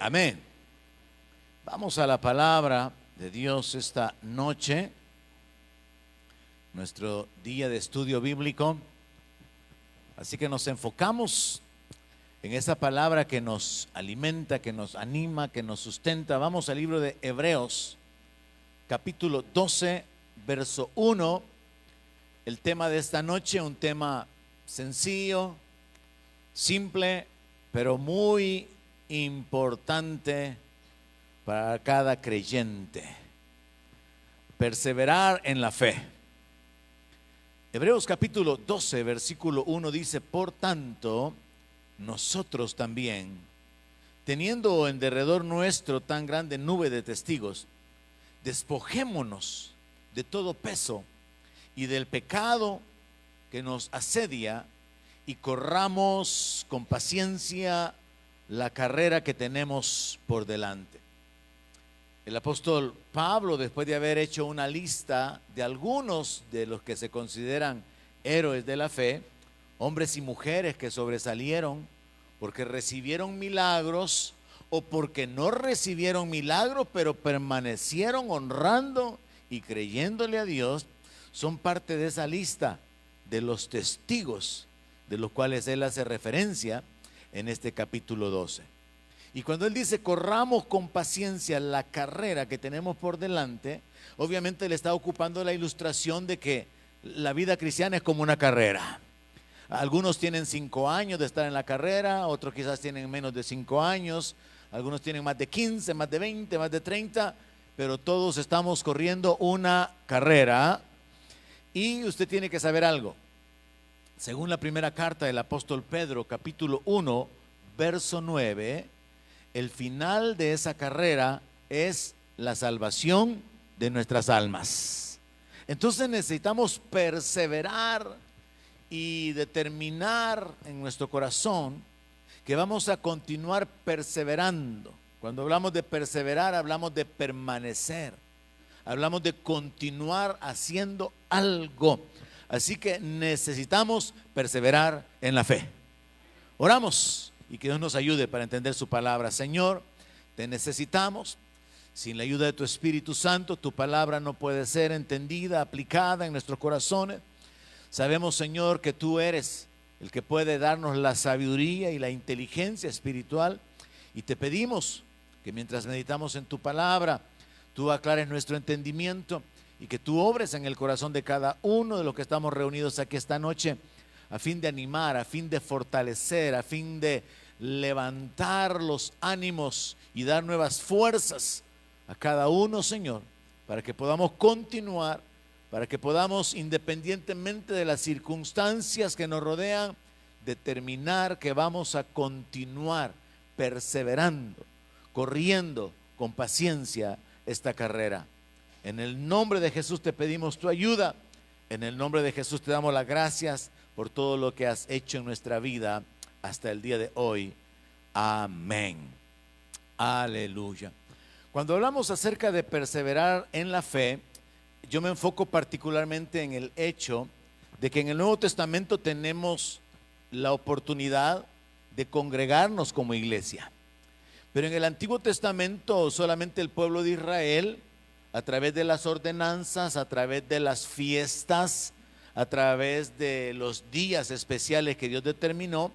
Amén. Vamos a la palabra de Dios esta noche, nuestro día de estudio bíblico. Así que nos enfocamos en esa palabra que nos alimenta, que nos anima, que nos sustenta. Vamos al libro de Hebreos, capítulo 12, verso 1. El tema de esta noche, un tema sencillo, simple, pero muy importante para cada creyente: perseverar en la fe. Hebreos capítulo 12, versículo 1 dice: por tanto, nosotros también, teniendo en derredor nuestro tan grande nube de testigos, despojémonos de todo peso y del pecado que nos asedia, y corramos con paciencia la carrera que tenemos por delante. El apóstol Pablo, después de haber hecho una lista de algunos de los que se consideran héroes de la fe, hombres y mujeres que sobresalieron porque recibieron milagros o porque no recibieron milagros, pero permanecieron honrando y creyéndole a Dios, son parte de esa lista de los testigos de los cuales él hace referencia en este capítulo 12. Y cuando él dice corramos con paciencia la carrera que tenemos por delante, obviamente le está ocupando la ilustración de que la vida cristiana es como una carrera. Algunos tienen 5 años de estar en la carrera, otros quizás tienen menos de 5 años, algunos tienen más de 15, más de 20, más de 30, pero todos estamos corriendo una carrera. Y usted tiene que saber algo. Según la primera carta del apóstol Pedro, capítulo 1, verso 9, el final de esa carrera es la salvación de nuestras almas. Entonces necesitamos perseverar y determinar en nuestro corazón que vamos a continuar perseverando. Cuando hablamos de perseverar, hablamos de permanecer, hablamos de continuar haciendo algo. Así que necesitamos perseverar en la fe. Oramos y que Dios nos ayude para entender su palabra. Señor, te necesitamos. Sin la ayuda de tu Espíritu Santo, tu palabra no puede ser entendida, aplicada en nuestros corazones. Sabemos, Señor, que tú eres el que puede darnos la sabiduría y la inteligencia espiritual, y te pedimos que mientras meditamos en tu palabra, tú aclares nuestro entendimiento y que tú obres en el corazón de cada uno de los que estamos reunidos aquí esta noche, a fin de animar, a fin de fortalecer, a fin de levantar los ánimos y dar nuevas fuerzas a cada uno, Señor, para que podamos continuar, para que podamos, independientemente de las circunstancias que nos rodean, determinar que vamos a continuar perseverando, corriendo con paciencia esta carrera. En el nombre de Jesús te pedimos tu ayuda. En el nombre de Jesús te damos las gracias por todo lo que has hecho en nuestra vida hasta el día de hoy. Amén. Aleluya. Cuando hablamos acerca de perseverar en la fe, yo me enfoco particularmente en el hecho de que en el Nuevo Testamento tenemos la oportunidad de congregarnos como iglesia. Pero en el Antiguo Testamento solamente el pueblo de Israel, a través de las ordenanzas, a través de las fiestas, a través de los días especiales que Dios determinó,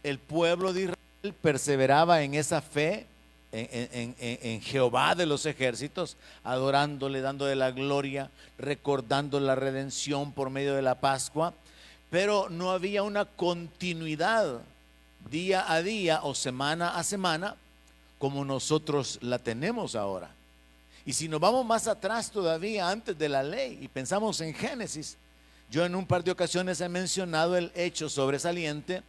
el pueblo de Israel perseveraba en esa fe, en Jehová de los ejércitos, adorándole, dándole la gloria, recordando la redención por medio de la Pascua. Pero no había una continuidad día a día o semana a semana como nosotros la tenemos ahora. Y si nos vamos más atrás todavía, antes de la ley, y pensamos en Génesis, yo en un par de ocasiones he mencionado el hecho sobresaliente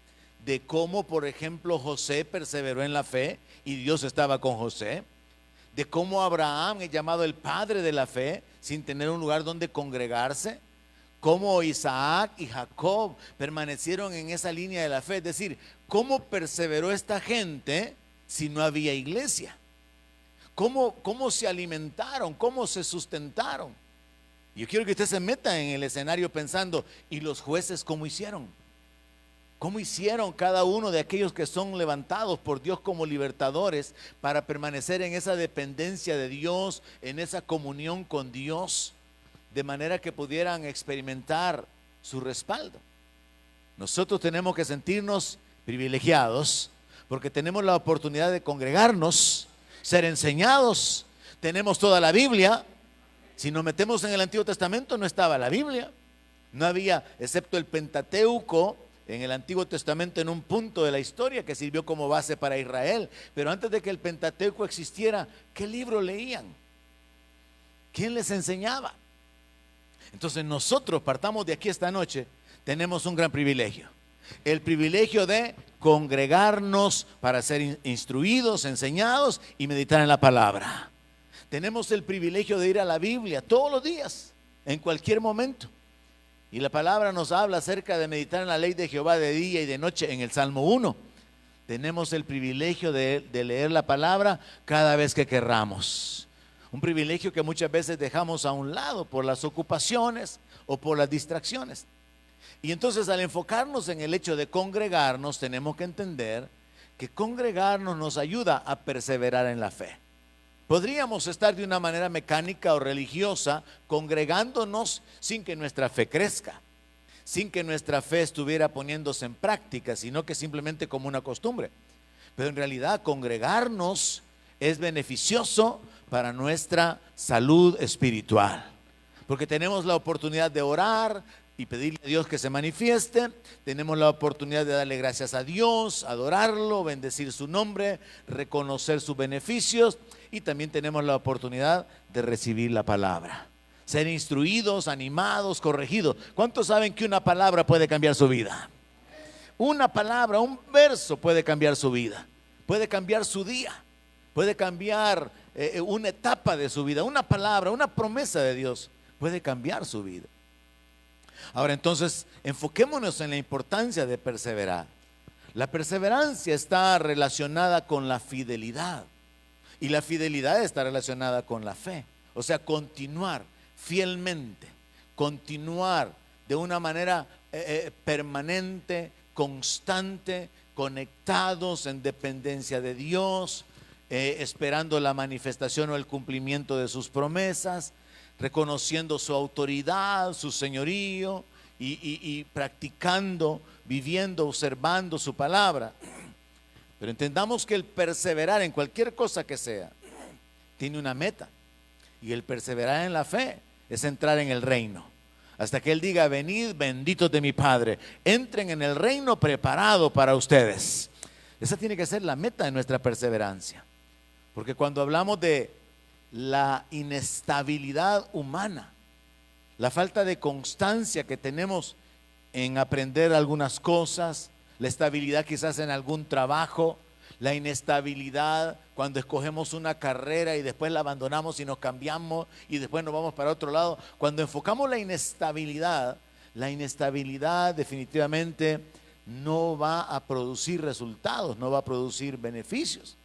de cómo, por ejemplo, José perseveró en la fe y Dios estaba con José, de cómo Abraham es llamado el padre de la fe sin tener un lugar donde congregarse, cómo Isaac y Jacob permanecieron en esa línea de la fe. Es decir, cómo perseveró esta gente si no había iglesia. ¿Cómo se alimentaron? ¿Cómo se sustentaron? Yo quiero que usted se meta en el escenario pensando, ¿y los jueces cómo hicieron? ¿Cómo hicieron cada uno de aquellos que son levantados por Dios como libertadores para permanecer en esa dependencia de Dios, en esa comunión con Dios, de manera que pudieran experimentar su respaldo? Nosotros tenemos que sentirnos privilegiados porque tenemos la oportunidad de congregarnos, ser enseñados, tenemos toda la Biblia. Si nos metemos en el Antiguo Testamento, no estaba la Biblia, no había, excepto el Pentateuco en el Antiguo Testamento, en un punto de la historia que sirvió como base para Israel. Pero antes de que el Pentateuco existiera, ¿qué libro leían? ¿Quién les enseñaba? Entonces nosotros partamos de aquí esta noche, tenemos un gran privilegio, el privilegio de congregarnos para ser instruidos, enseñados y meditar en la palabra. Tenemos el privilegio de ir a la Biblia todos los días, en cualquier momento. Y la palabra nos habla acerca de meditar en la ley de Jehová de día y de noche en el Salmo 1. Tenemos el privilegio de leer la palabra cada vez que querramos. Un privilegio que muchas veces dejamos a un lado por las ocupaciones o por las distracciones. Y entonces, al enfocarnos en el hecho de congregarnos, tenemos que entender que congregarnos nos ayuda a perseverar en la fe. Podríamos estar de una manera mecánica o religiosa congregándonos sin que nuestra fe crezca, sin que nuestra fe estuviera poniéndose en práctica, sino que simplemente como una costumbre. Pero en realidad congregarnos es beneficioso para nuestra salud espiritual, porque tenemos la oportunidad de orar y pedirle a Dios que se manifieste. Tenemos la oportunidad de darle gracias a Dios, adorarlo, bendecir su nombre, reconocer sus beneficios, y también tenemos la oportunidad de recibir la palabra, ser instruidos, animados, corregidos. ¿Cuántos saben que una palabra puede cambiar su vida? Una palabra, un verso puede cambiar su vida, puede cambiar su día, puede cambiar una etapa de su vida. Una palabra, una promesa de Dios puede cambiar su vida. Ahora entonces, enfoquémonos en la importancia de perseverar. La perseverancia está relacionada con la fidelidad, y la fidelidad está relacionada con la fe. O sea, continuar fielmente, continuar de una manera permanente, constante, conectados en dependencia de Dios, esperando la manifestación o el cumplimiento de sus promesas, reconociendo su autoridad, su señorío, y practicando, viviendo, observando su palabra. Pero entendamos que el perseverar en cualquier cosa que sea tiene una meta, y el perseverar en la fe es entrar en el reino. Hasta que Él diga: venid benditos de mi Padre, entren en el reino preparado para ustedes. Esa tiene que ser la meta de nuestra perseverancia, porque cuando hablamos de la inestabilidad humana, la falta de constancia que tenemos en aprender algunas cosas, la estabilidad quizás en algún trabajo, la inestabilidad cuando escogemos una carrera y después la abandonamos y nos cambiamos y después nos vamos para otro lado. Cuando enfocamos la inestabilidad definitivamente no va a producir resultados, no va a producir beneficios.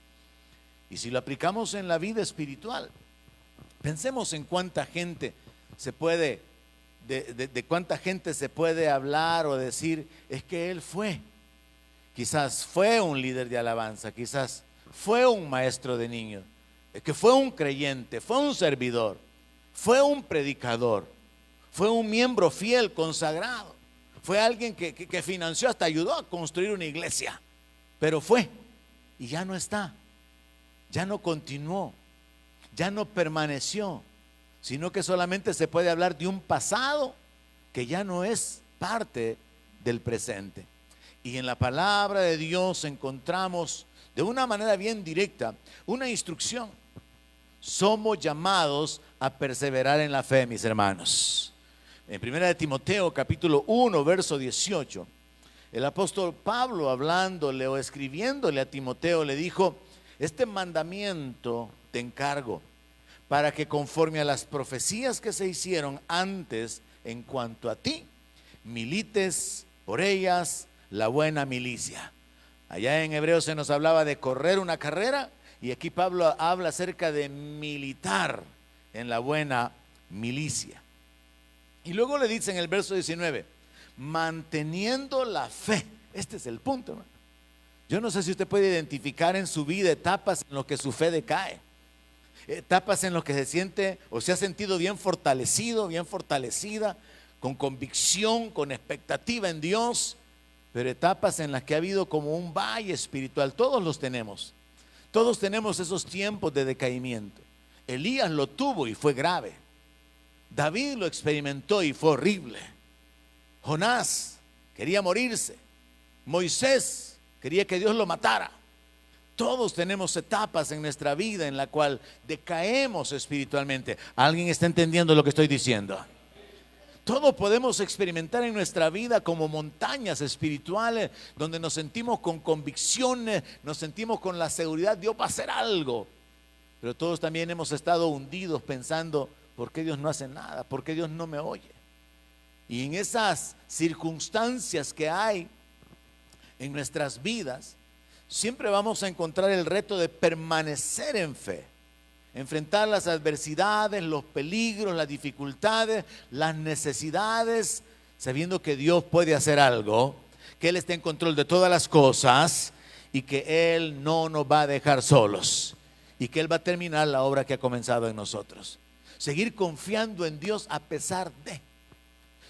Y si lo aplicamos en la vida espiritual, pensemos en cuánta gente se puede, de cuánta gente se puede hablar o decir: es que él fue, quizás fue un líder de alabanza, quizás fue un maestro de niños, es que fue un creyente, fue un servidor, fue un predicador, fue un miembro fiel, consagrado, fue alguien que financió, hasta ayudó a construir una iglesia, pero fue y ya no está. Ya no continuó, ya no permaneció, sino que solamente se puede hablar de un pasado que ya no es parte del presente. Y en la palabra de Dios encontramos de una manera bien directa una instrucción. Somos llamados a perseverar en la fe, mis hermanos. En 1 Timoteo capítulo 1 verso 18, el apóstol Pablo, hablándole o escribiéndole a Timoteo, le dijo: este mandamiento te encargo, para que conforme a las profecías que se hicieron antes en cuanto a ti, milites por ellas la buena milicia. Allá en Hebreos se nos hablaba de correr una carrera, y aquí Pablo habla acerca de militar en la buena milicia. Y luego le dice en el verso 19: manteniendo la fe Este es el punto, hermano. Yo no sé si usted puede identificar en su vida etapas en las que su fe decae, etapas en las que se siente o se ha sentido bien fortalecido, bien fortalecida, con convicción, con expectativa en Dios, pero etapas en las que ha habido como un valle espiritual. Todos los tenemos. Todos tenemos esos tiempos de decaimiento. Elías lo tuvo y fue grave. David lo experimentó y fue horrible. Jonás quería morirse. Moisés quería que Dios lo matara. Todos tenemos etapas en nuestra vida en la cual decaemos espiritualmente. ¿Alguien está entendiendo lo que estoy diciendo? Todos podemos experimentar en nuestra vida como montañas espirituales donde nos sentimos con convicciones, nos sentimos con la seguridad Dios va a hacer algo. Pero todos también hemos estado hundidos pensando, ¿por qué Dios no hace nada? ¿Por qué Dios no me oye? Y en esas circunstancias que hay en nuestras vidas, siempre vamos a encontrar el reto de permanecer en fe. Enfrentar las adversidades, los peligros, las dificultades, las necesidades, sabiendo que Dios puede hacer algo, que Él está en control de todas las cosas y que Él no nos va a dejar solos y que Él va a terminar la obra que ha comenzado en nosotros. Seguir confiando en Dios a pesar de,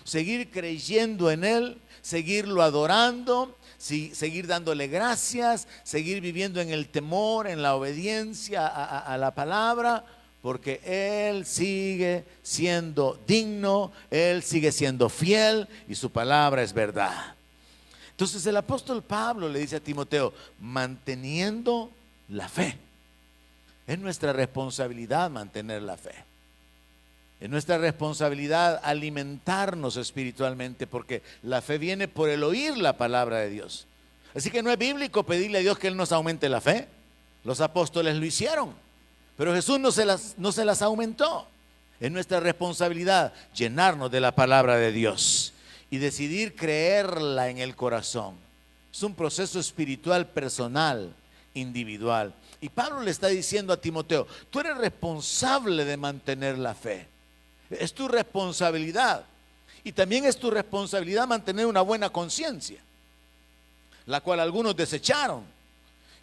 seguir creyendo en Él, seguirlo adorando, seguir dándole gracias, seguir viviendo en el temor, en la obediencia a la palabra, porque Él sigue siendo digno, Él sigue siendo fiel y su palabra es verdad. Entonces el apóstol Pablo le dice a Timoteo, manteniendo la fe. Es nuestra responsabilidad mantener la fe. Es nuestra responsabilidad alimentarnos espiritualmente, porque la fe viene por el oír la palabra de Dios. Así que no es bíblico pedirle a Dios que Él nos aumente la fe. Los apóstoles lo hicieron, pero Jesús no se las aumentó. Es nuestra responsabilidad llenarnos de la palabra de Dios y decidir creerla en el corazón. Es un proceso espiritual personal, individual. Y Pablo le está diciendo a Timoteo, tú eres responsable de mantener la fe. Es tu responsabilidad. Y también es tu responsabilidad mantener una buena conciencia, la cual algunos desecharon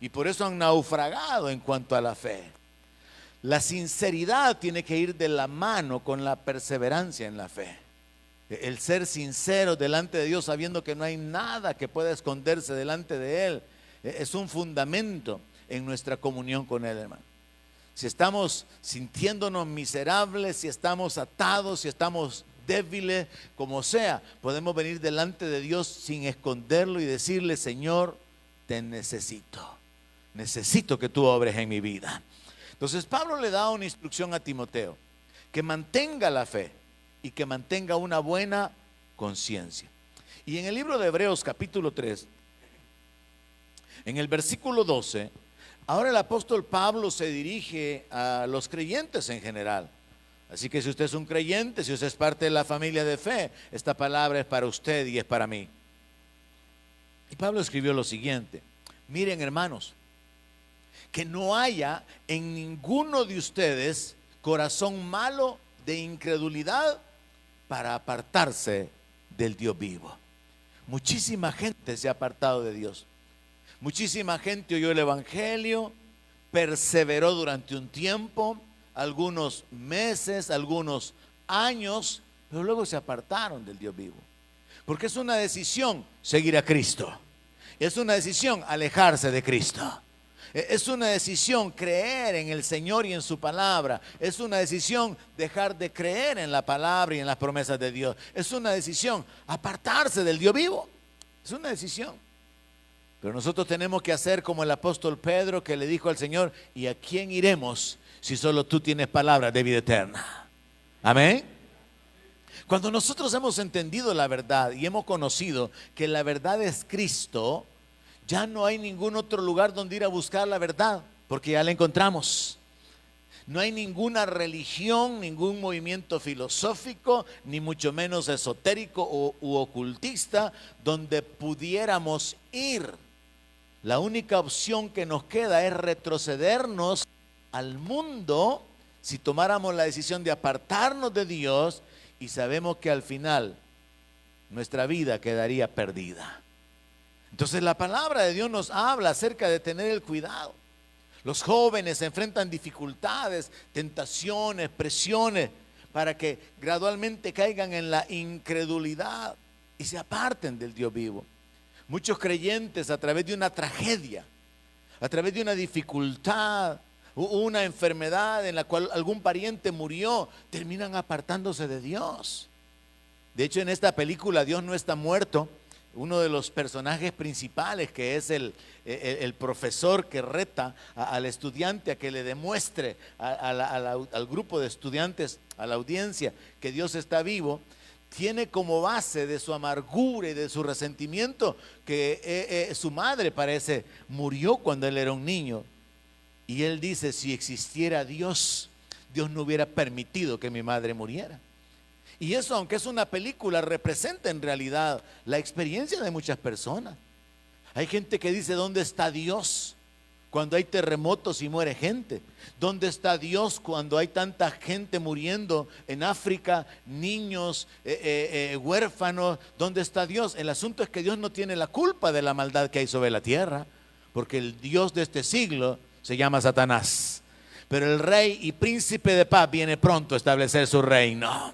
y por eso han naufragado en cuanto a la fe. La sinceridad tiene que ir de la mano con la perseverancia en la fe. El ser sincero delante de Dios, sabiendo que no hay nada que pueda esconderse delante de Él, es un fundamento en nuestra comunión con Él, hermano. Si estamos sintiéndonos miserables, si estamos atados, si estamos débiles, como sea, podemos venir delante de Dios sin esconderlo y decirle, Señor, te necesito. Necesito que tú obres en mi vida. Entonces Pablo le da una instrucción a Timoteo, que mantenga la fe y que mantenga una buena conciencia. Y en el libro de Hebreos capítulo 3, en el versículo 12, ahora el apóstol Pablo se dirige a los creyentes en general. Así que si usted es un creyente, si usted es parte de la familia de fe, esta palabra es para usted y es para mí. Y Pablo escribió lo siguiente: miren, hermanos, que no haya en ninguno de ustedes corazón malo de incredulidad para apartarse del Dios vivo. Muchísima gente se ha apartado de Dios. Muchísima gente oyó el evangelio, perseveró durante un tiempo, algunos meses, algunos años, pero luego se apartaron del Dios vivo. Porque es una decisión seguir a Cristo. Es una decisión alejarse de Cristo. Es una decisión creer en el Señor y en su palabra. Es una decisión dejar de creer en la palabra y en las promesas de Dios. Es una decisión apartarse del Dios vivo. Es una decisión. Pero nosotros tenemos que hacer como el apóstol Pedro, que le dijo al Señor, ¿y a quién iremos si solo tú tienes palabras de vida eterna? Amén. Cuando nosotros hemos entendido la verdad y hemos conocido que la verdad es Cristo, ya no hay ningún otro lugar donde ir a buscar la verdad, porque ya la encontramos. No hay ninguna religión, ningún movimiento filosófico, ni mucho menos esotérico u ocultista donde pudiéramos ir. La única opción que nos queda es retrocedernos al mundo si tomáramos la decisión de apartarnos de Dios, y sabemos que al final nuestra vida quedaría perdida. Entonces la palabra de Dios nos habla acerca de tener el cuidado. Los jóvenes enfrentan dificultades, tentaciones, presiones, para que gradualmente caigan en la incredulidad y se aparten del Dios vivo. Muchos creyentes, a través de una tragedia, a través de una dificultad, una enfermedad en la cual algún pariente murió, terminan apartándose de Dios. De hecho, en esta película Dios no está muerto. Uno de los personajes principales, que es el profesor que reta al estudiante a que le demuestre al grupo de estudiantes, a la audiencia, que Dios está vivo, tiene como base de su amargura y de su resentimiento que su madre, parece, murió cuando él era un niño. Y él dice: si existiera Dios, Dios no hubiera permitido que mi madre muriera. Y eso, aunque es una película, representa en realidad la experiencia de muchas personas. Hay gente que dice: ¿dónde está Dios cuando hay terremotos y muere gente? ¿Dónde está Dios cuando hay tanta gente muriendo en África, niños, huérfanos? ¿Dónde está Dios? El asunto es que Dios no tiene la culpa de la maldad que hay sobre la tierra, porque el Dios de este siglo se llama Satanás. Pero el rey y príncipe de paz viene pronto a establecer su reino.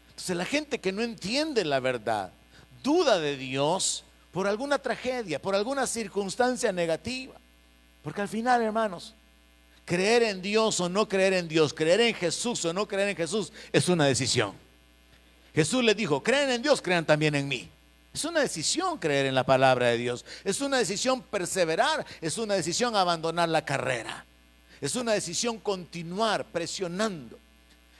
Entonces la gente que no entiende la verdad, duda de Dios por alguna tragedia, por alguna circunstancia negativa. Porque al final, hermanos, creer en Dios o no creer en Dios, creer en Jesús o no creer en Jesús, es una decisión. Jesús les dijo: creen en Dios, crean también en mí. Es una decisión creer en la palabra de Dios. Es una decisión perseverar. Es una decisión abandonar la carrera. Es una decisión continuar presionando.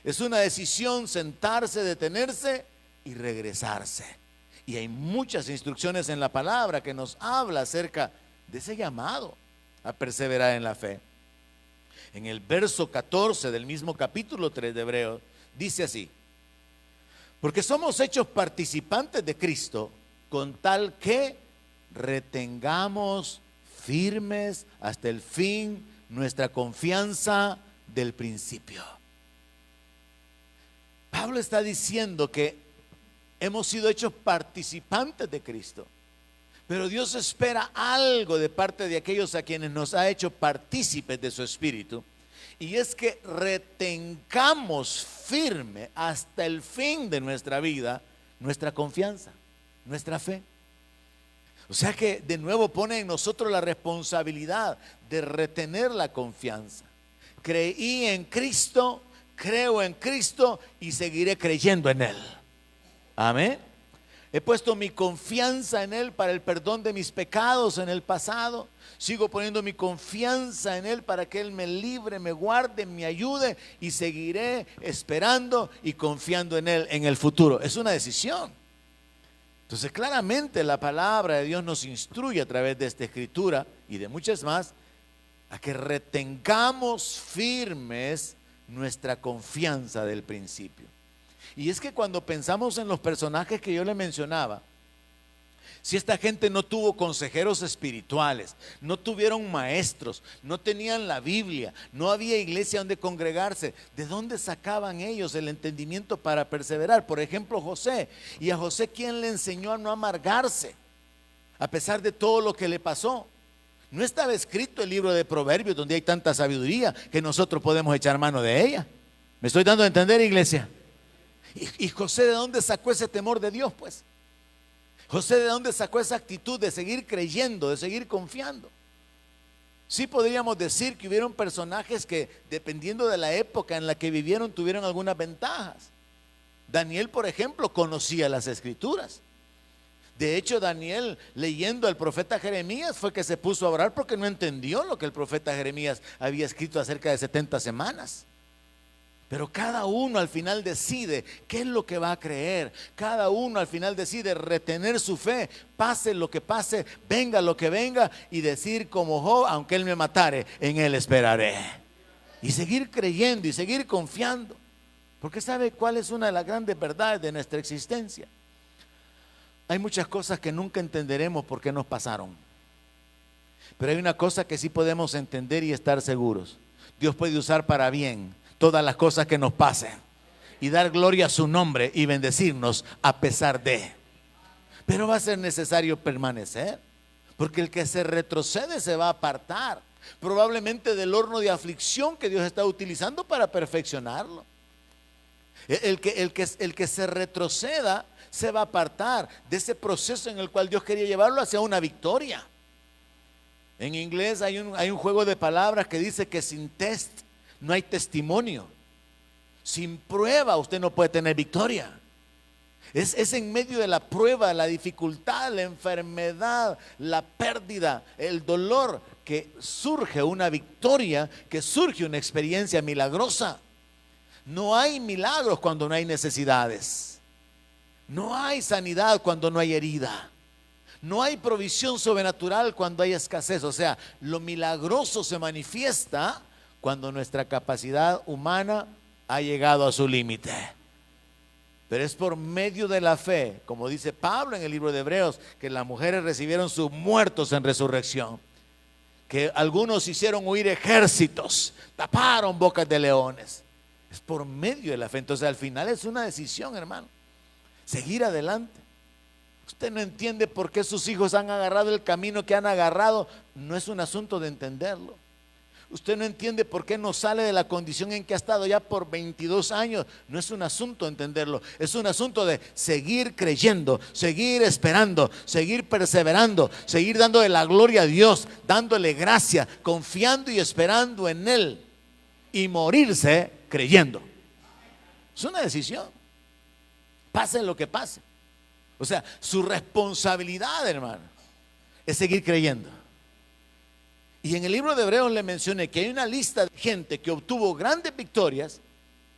Es una decisión sentarse, detenerse y regresarse. Y hay muchas instrucciones en la palabra que nos habla acerca de ese llamado a perseverar en la fe. En el verso 14 del mismo capítulo 3 de Hebreos dice así: porque somos hechos participantes de Cristo, con tal que retengamos firmes hasta el fin nuestra confianza del principio. Pablo está diciendo que hemos sido hechos participantes de Cristo, pero Dios espera algo de parte de aquellos a quienes nos ha hecho partícipes de su Espíritu, y es que retengamos firme hasta el fin de nuestra vida nuestra confianza, nuestra fe. O sea que de nuevo pone en nosotros la responsabilidad de retener la confianza. Creí en Cristo, creo en Cristo y seguiré creyendo en Él. Amén. He puesto mi confianza en Él para el perdón de mis pecados en el pasado. Sigo poniendo mi confianza en Él para que Él me libre, me guarde, me ayude, y seguiré esperando y confiando en Él en el futuro. Es una decisión. Entonces, claramente la palabra de Dios nos instruye a través de esta escritura y de muchas más a que retengamos firmes nuestra confianza del principio. Y es que cuando pensamos en los personajes que yo le mencionaba, si esta gente no tuvo consejeros espirituales, no tuvieron maestros, no tenían la Biblia, no había iglesia donde congregarse, ¿de dónde sacaban ellos el entendimiento para perseverar? Por ejemplo, José. ¿Y a José quién le enseñó a no amargarse a pesar de todo lo que le pasó? No estaba escrito el libro de Proverbios, donde hay tanta sabiduría que nosotros podemos echar mano de ella. ¿Me estoy dando a entender, iglesia? ¿Y José de dónde sacó ese temor de Dios, pues? José de dónde sacó esa actitud de seguir creyendo, de seguir confiando. Sí podríamos decir que hubieron personajes que, dependiendo de la época en la que vivieron, tuvieron algunas ventajas. Daniel, por ejemplo, conocía las escrituras. De hecho, Daniel, leyendo al profeta Jeremías, fue que se puso a orar porque no entendió lo que el profeta Jeremías había escrito acerca de 70 semanas. Pero cada uno al final decide qué es lo que va a creer. Cada uno al final decide retener su fe, pase lo que pase, venga lo que venga, y decir como Job: aunque él me matare, en él esperaré. Y seguir creyendo y seguir confiando. Porque ¿sabe cuál es una de las grandes verdades de nuestra existencia? Hay muchas cosas que nunca entenderemos por qué nos pasaron. Pero hay una cosa que sí podemos entender y estar seguros: Dios puede usar para bien todas las cosas que nos pasen y dar gloria a su nombre y bendecirnos a pesar de. Pero va a ser necesario permanecer. Porque el que se retrocede se va a apartar, probablemente del horno de aflicción que Dios está utilizando para perfeccionarlo. El que se retroceda se va a apartar de ese proceso en el cual Dios quería llevarlo hacia una victoria. En inglés hay un juego de palabras que dice que sin test no hay testimonio. Sin prueba usted no puede tener victoria. Es en medio de la prueba, la dificultad, la enfermedad, la pérdida, el dolor, que surge una victoria, que surge una experiencia milagrosa. No hay milagros cuando no hay necesidades. No hay sanidad cuando no hay herida. No hay provisión sobrenatural cuando hay escasez. O sea, lo milagroso se manifiesta cuando nuestra capacidad humana ha llegado a su límite. Pero es por medio de la fe, como dice Pablo en el libro de Hebreos, que las mujeres recibieron sus muertos en resurrección. Que algunos hicieron huir ejércitos, taparon bocas de leones. Es por medio de la fe. Entonces al final es una decisión, hermano. Seguir adelante. Usted no entiende por qué sus hijos han agarrado el camino que han agarrado. No es un asunto de entenderlo. Usted no entiende por qué no sale de la condición en que ha estado ya por 22 años. No es un asunto de entenderlo. Es un asunto de seguir creyendo, seguir esperando, seguir perseverando, seguir dándole la gloria a Dios, dándole gracia, confiando y esperando en Él y morirse creyendo. Es una decisión. Pase lo que pase. O sea, su responsabilidad, hermano, es seguir creyendo. Y en el libro de Hebreos le mencioné que hay una lista de gente que obtuvo grandes victorias,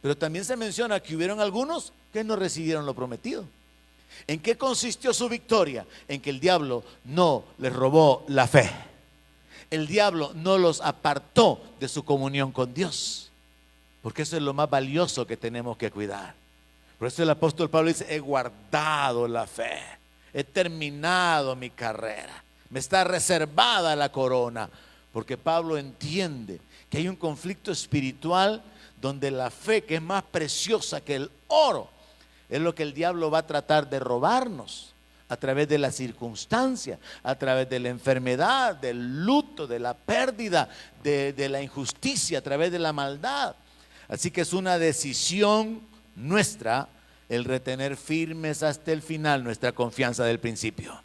pero también se menciona que hubieron algunos que no recibieron lo prometido. ¿En qué consistió su victoria? En que el diablo no les robó la fe. El diablo no los apartó de su comunión con Dios, porque eso es lo más valioso que tenemos que cuidar. Por eso el apóstol Pablo dice: he guardado la fe, he terminado mi carrera, me está reservada la corona. Porque Pablo entiende que hay un conflicto espiritual donde la fe, que es más preciosa que el oro, es lo que el diablo va a tratar de robarnos a través de la circunstancia, a través de la enfermedad, del luto, de la pérdida, de la injusticia, a través de la maldad. Así que es una decisión nuestra el retener firmes hasta el final nuestra confianza del principio.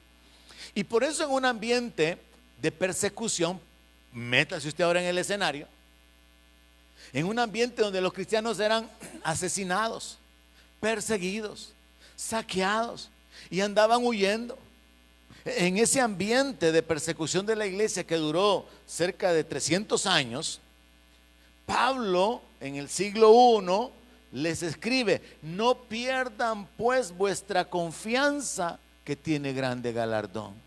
Y por eso en un ambiente de persecución, métase usted ahora en el escenario, en un ambiente donde los cristianos eran asesinados, perseguidos, saqueados y andaban huyendo. En ese ambiente de persecución de la iglesia que duró cerca de 300 años, Pablo en el siglo I les escribe: no pierdan pues vuestra confianza, que tiene grande galardón.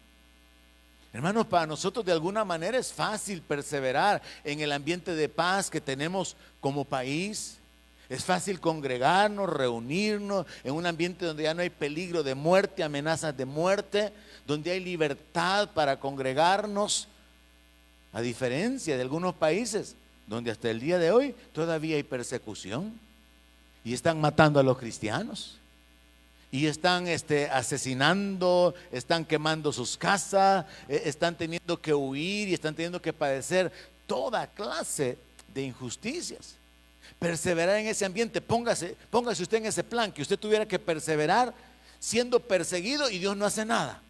Hermanos, para nosotros de alguna manera es fácil perseverar en el ambiente de paz que tenemos como país. Es fácil congregarnos, reunirnos en un ambiente donde ya no hay peligro de muerte, amenazas de muerte, donde hay libertad para congregarnos, a diferencia de algunos países donde hasta el día de hoy todavía hay persecución y están matando a los cristianos. Y están asesinando, están quemando sus casas, están teniendo que huir y están teniendo que padecer toda clase de injusticias. Perseverar en ese ambiente, póngase usted en ese plan, que usted tuviera que perseverar siendo perseguido y Dios no hace nada.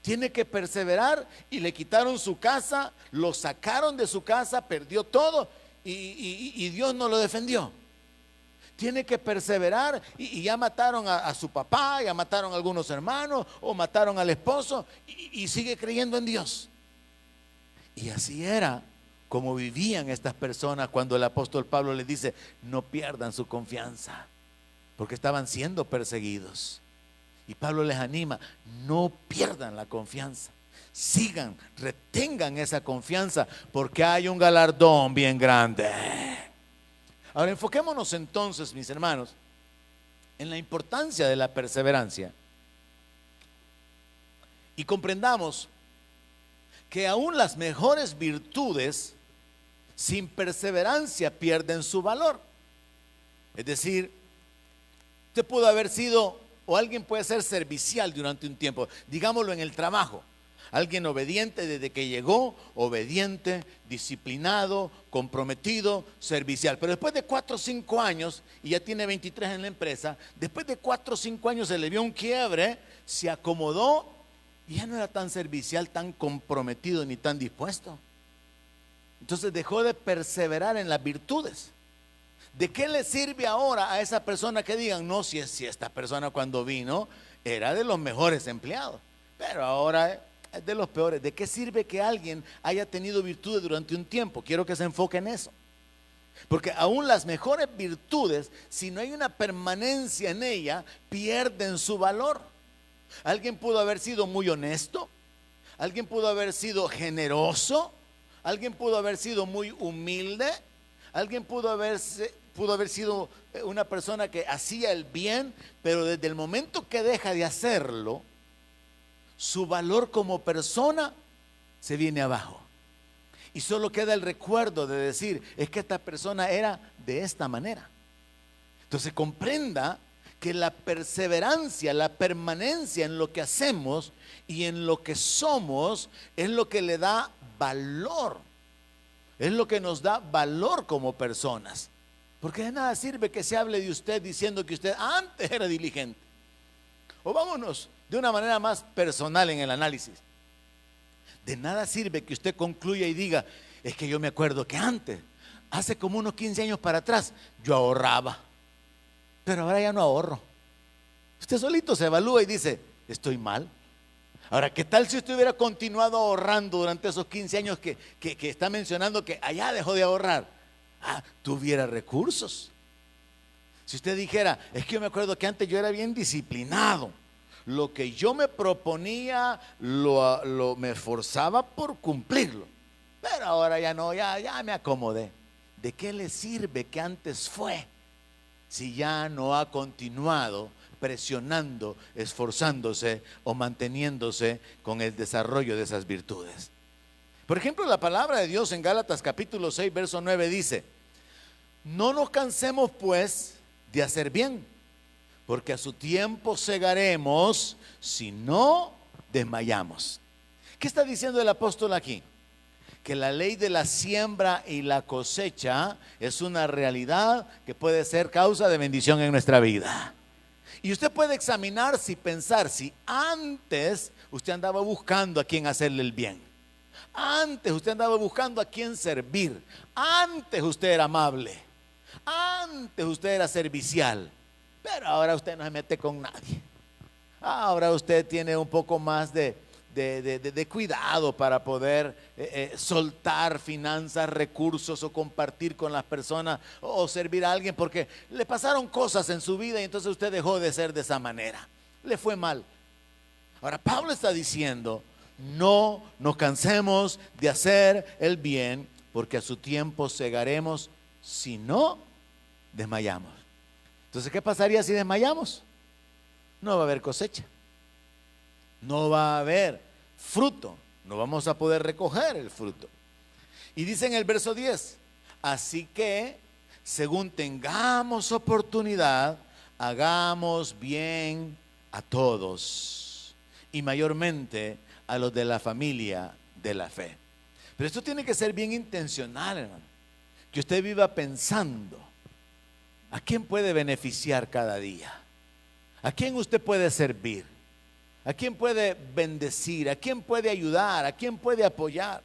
Tiene que perseverar y le quitaron su casa, lo sacaron de su casa, perdió todo y Dios no lo defendió. Tiene que perseverar y ya mataron a su papá, ya mataron a algunos hermanos o mataron al esposo y sigue creyendo en Dios. Y así era como vivían estas personas cuando el apóstol Pablo les dice: no pierdan su confianza, porque estaban siendo perseguidos. Y Pablo les anima: no pierdan la confianza, sigan, retengan esa confianza, porque hay un galardón bien grande. Ahora enfoquémonos entonces, mis hermanos, en la importancia de la perseverancia y comprendamos que aún las mejores virtudes sin perseverancia pierden su valor. Es decir, usted pudo haber sido, o alguien puede ser servicial durante un tiempo, digámoslo en el trabajo. Alguien obediente desde que llegó, obediente, disciplinado, comprometido, servicial. Pero después de 4 o 5 años, y ya tiene 23 en la empresa, después de 4 o 5 años se le vio un quiebre, se acomodó y ya no era tan servicial, tan comprometido ni tan dispuesto. Entonces dejó de perseverar en las virtudes. ¿De qué le sirve ahora a esa persona que digan, no, si esta persona cuando vino era de los mejores empleados, pero ahora es de los peores? ¿De qué sirve que alguien haya tenido virtudes durante un tiempo? Quiero que se enfoque en eso. Porque aún las mejores virtudes, si no hay una permanencia en ella, pierden su valor. Alguien pudo haber sido muy honesto, alguien pudo haber sido generoso, alguien pudo haber sido muy humilde, alguien pudo haber sido una persona que hacía el bien, pero desde el momento que deja de hacerlo, su valor como persona se viene abajo. Y solo queda el recuerdo de decir, es que esta persona era de esta manera. Entonces comprenda que la perseverancia, la permanencia en lo que hacemos y en lo que somos es lo que le da valor. Es lo que nos da valor como personas. Porque de nada sirve que se hable de usted diciendo que usted antes era diligente. O vámonos de una manera más personal en el análisis. De nada sirve que usted concluya y diga, es que yo me acuerdo que antes, hace como unos 15 años para atrás, yo ahorraba, pero ahora ya no ahorro. Usted solito se evalúa y dice, estoy mal. Ahora, ¿qué tal si usted hubiera continuado ahorrando durante esos 15 años que está mencionando que allá dejó de ahorrar? Tuviera recursos. Si usted dijera, es que yo me acuerdo que antes yo era bien disciplinado, lo que yo me proponía me esforzaba por cumplirlo, pero ahora ya no, ya me acomodé. ¿De qué le sirve que antes fue si ya no ha continuado presionando, esforzándose o manteniéndose con el desarrollo de esas virtudes? Por ejemplo, la palabra de Dios en Gálatas capítulo 6 verso 9 dice, no nos cansemos pues de hacer bien, porque a su tiempo segaremos si no desmayamos. ¿Qué está diciendo el apóstol aquí? Que la ley de la siembra y la cosecha es una realidad que puede ser causa de bendición en nuestra vida. Y usted puede examinarse y pensar si antes usted andaba buscando a quién hacerle el bien. Antes usted andaba buscando a quién servir. Antes usted era amable. Antes usted era servicial. Pero ahora usted no se mete con nadie. Ahora usted tiene un poco más de cuidado para poder soltar finanzas, recursos o compartir con las personas o servir a alguien porque le pasaron cosas en su vida y entonces usted dejó de ser de esa manera. Le fue mal. Ahora Pablo está diciendo, no nos cansemos de hacer el bien porque a su tiempo segaremos si no desmayamos. Entonces, ¿qué pasaría si desmayamos? No va a haber cosecha, no va a haber fruto, no vamos a poder recoger el fruto. Y dice en el verso 10, así que según tengamos oportunidad, hagamos bien a todos y mayormente a los de la familia de la fe. Pero esto tiene que ser bien intencional, hermano, que usted viva pensando, ¿a quién puede beneficiar cada día? ¿A quién usted puede servir? ¿A quién puede bendecir? ¿A quién puede ayudar? ¿A quién puede apoyar?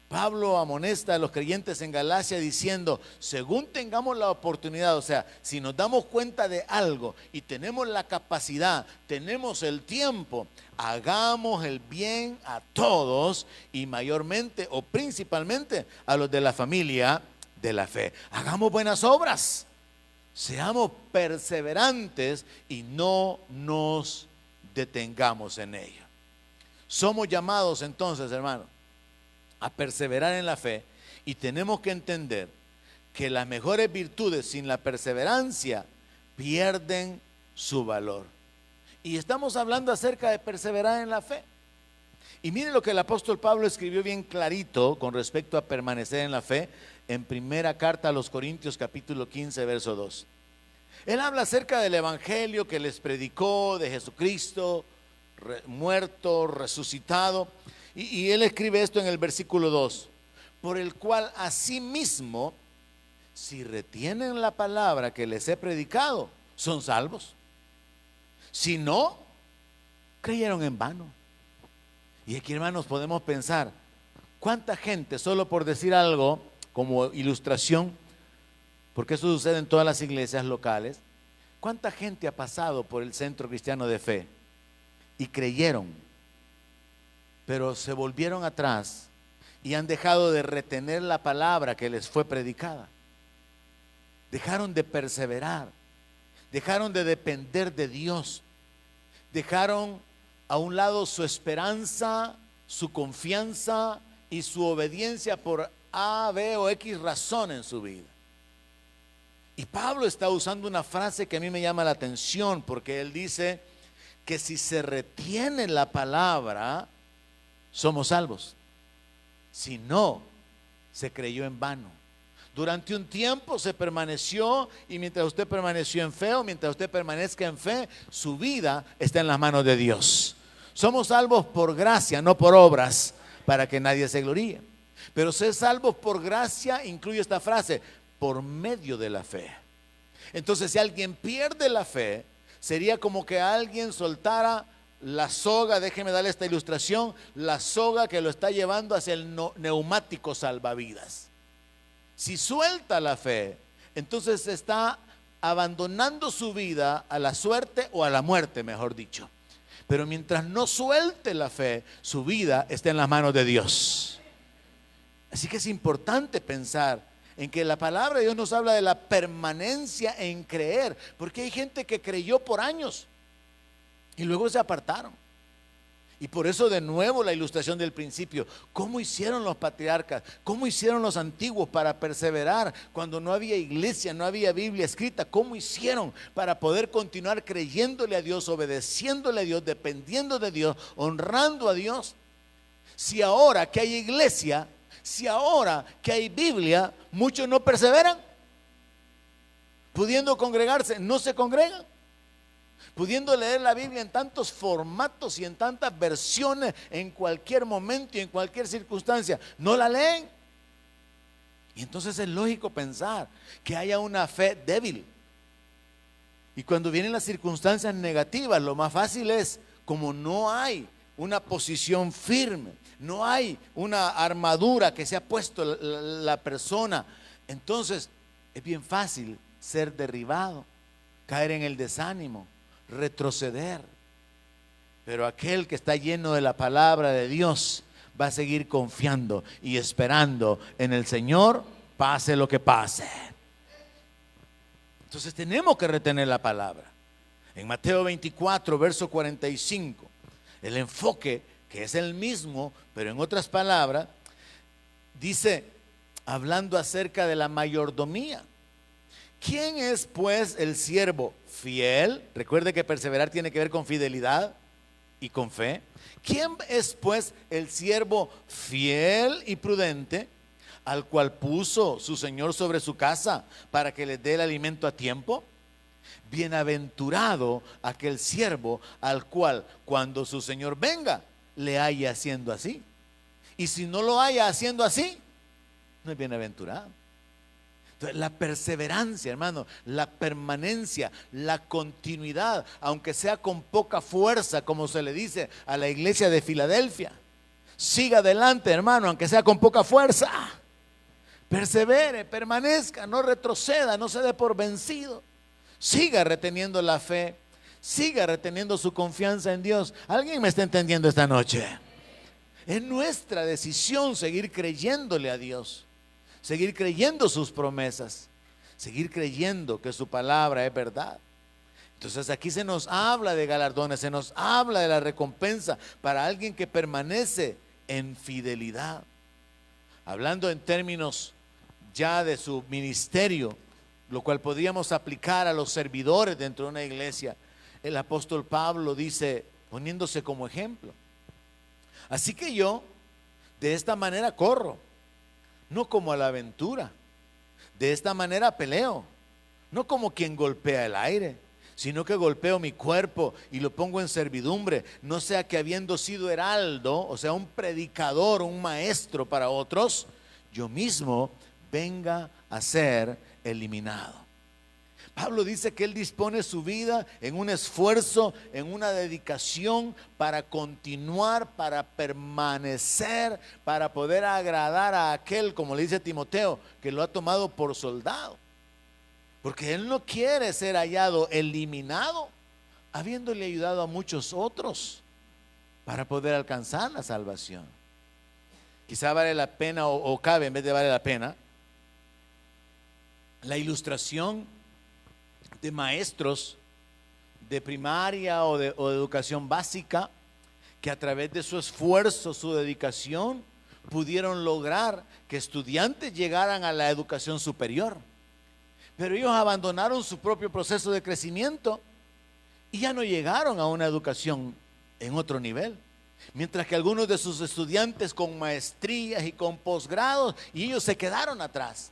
Pablo amonesta a los creyentes en Galacia diciendo, según tengamos la oportunidad, o sea, si nos damos cuenta de algo y tenemos la capacidad, tenemos el tiempo, hagamos el bien a todos y mayormente o principalmente a los de la familia de la fe. Hagamos buenas obras. Seamos perseverantes y no nos detengamos en ello. Somos llamados entonces, hermano, a perseverar en la fe y tenemos que entender que las mejores virtudes sin la perseverancia pierden su valor. Y estamos hablando acerca de perseverar en la fe. Y mire lo que el apóstol Pablo escribió bien clarito con respecto a permanecer en la fe en primera carta a los Corintios capítulo 15 verso 2. Él habla acerca del evangelio que les predicó de Jesucristo, muerto, resucitado. Y él escribe esto en el versículo 2: por el cual asimismo, si retienen la palabra que les he predicado, son salvos. Si no, creyeron en vano. Y aquí, hermanos, podemos pensar, ¿cuánta gente, solo por decir algo como ilustración, porque eso sucede en todas las iglesias locales, cuánta gente ha pasado por el Centro Cristiano de Fe y creyeron, pero se volvieron atrás y han dejado de retener la palabra que les fue predicada? Dejaron de perseverar, dejaron de depender de Dios, dejaron a un lado su esperanza, su confianza y su obediencia por A, B o X razón en su vida. Y Pablo está usando una frase que a mí me llama la atención, porque él dice que si se retiene la palabra, somos salvos. Si no, se creyó en vano. Durante un tiempo se permaneció, y mientras usted permaneció en fe, o mientras usted permanezca en fe, su vida está en las manos de Dios. Somos salvos por gracia, no por obras, para que nadie se gloríe. Pero ser salvos por gracia incluye esta frase: por medio de la fe. Entonces, si alguien pierde la fe, sería como que alguien soltara la soga, déjeme darle esta ilustración, la soga que lo está llevando hacia el neumático salvavidas. Si suelta la fe, entonces está abandonando su vida a la suerte o a la muerte, mejor dicho. Pero mientras no suelte la fe, su vida está en las manos de Dios. Así que es importante pensar en que la palabra de Dios nos habla de la permanencia en creer, porque hay gente que creyó por años y luego se apartaron. Y por eso, de nuevo, la ilustración del principio: ¿cómo hicieron los patriarcas? ¿Cómo hicieron los antiguos para perseverar cuando no había iglesia, no había Biblia escrita? ¿Cómo hicieron para poder continuar creyéndole a Dios, obedeciéndole a Dios, dependiendo de Dios, honrando a Dios? Si ahora que hay iglesia, si ahora que hay Biblia, muchos no perseveran. Pudiendo congregarse, no se congregan. Pudiendo leer la Biblia en tantos formatos y en tantas versiones, en cualquier momento y en cualquier circunstancia, no la leen. Y entonces es lógico pensar que haya una fe débil. Y cuando vienen las circunstancias negativas, lo más fácil es, como no hay una posición firme, no hay una armadura que se ha puesto la persona, entonces es bien fácil ser derribado, caer en el desánimo, retroceder. Pero aquel que está lleno de la palabra de Dios va a seguir confiando y esperando en el Señor, pase lo que pase. Entonces tenemos que retener la palabra. En Mateo 24, verso 45, el enfoque, que es el mismo, pero en otras palabras, dice, hablando acerca de la mayordomía: ¿quién es pues el siervo fiel? Recuerde que perseverar tiene que ver con fidelidad y con fe. ¿Quién es pues el siervo fiel y prudente, al cual puso su señor sobre su casa para que le dé el alimento a tiempo? Bienaventurado aquel siervo al cual, cuando su señor venga, le haya haciendo así. Y si no lo haya haciendo así, no es bienaventurado. Entonces, la perseverancia, hermano, la permanencia, la continuidad, aunque sea con poca fuerza, como se le dice a la iglesia de Filadelfia: siga adelante, hermano, aunque sea con poca fuerza. Persevere, permanezca, no retroceda, no se dé por vencido. Siga reteniendo la fe, siga reteniendo su confianza en Dios. ¿Alguien me está entendiendo esta noche? Es nuestra decisión seguir creyéndole a Dios, seguir creyendo sus promesas, seguir creyendo que su palabra es verdad. Entonces aquí se nos habla de galardones, se nos habla de la recompensa para alguien que permanece en fidelidad. Hablando en términos ya de su ministerio, lo cual podríamos aplicar a los servidores dentro de una iglesia, el apóstol Pablo dice, poniéndose como ejemplo: así que yo de esta manera corro, no como a la aventura. De esta manera peleo, no como quien golpea el aire, sino que golpeo mi cuerpo y lo pongo en servidumbre, no sea que habiendo sido heraldo, o sea, un predicador, un maestro para otros, yo mismo venga a ser eliminado. Pablo dice que él dispone su vida en un esfuerzo, en una dedicación para continuar, para permanecer, para poder agradar a aquel, como le dice Timoteo, que lo ha tomado por soldado. Porque él no quiere ser hallado eliminado, habiéndole ayudado a muchos otros para poder alcanzar la salvación. Quizá vale la pena o cabe, en vez de vale la pena, la ilustración de maestros de primaria o de educación básica que a través de su esfuerzo, su dedicación, pudieron lograr que estudiantes llegaran a la educación superior. Pero ellos abandonaron su propio proceso de crecimiento y ya no llegaron a una educación en otro nivel. Mientras que algunos de sus estudiantes con maestrías y con posgrados, y ellos se quedaron atrás.